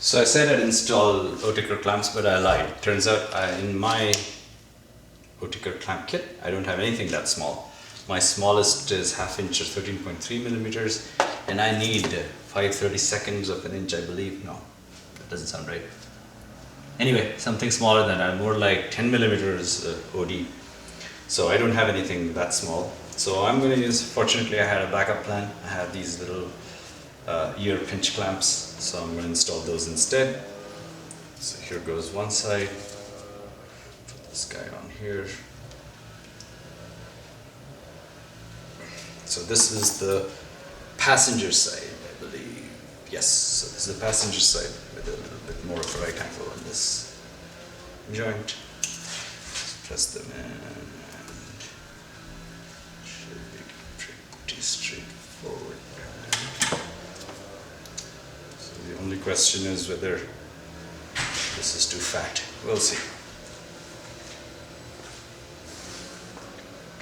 So I said I'd install Otiker clamps, but I lied. Turns out in my Otiker clamp kit, I don't have anything that small. My smallest is ½ inch or 13.3 millimeters, and I need 5/32 of an inch, I believe. No, that doesn't sound right. Anyway, something smaller than that, more like 10 millimeters OD. So I don't have anything that small. So I'm going to use, fortunately I had a backup plan. I have these little ear pinch clamps, so I'm going to install those instead. So here goes one side. Put this guy on here. So this is the passenger side, I believe. Yes, so this is the passenger side with a little bit more of a right angle on this joint. Press them in and should be pretty straightforward. So the only question is whether this is too fat. We'll see.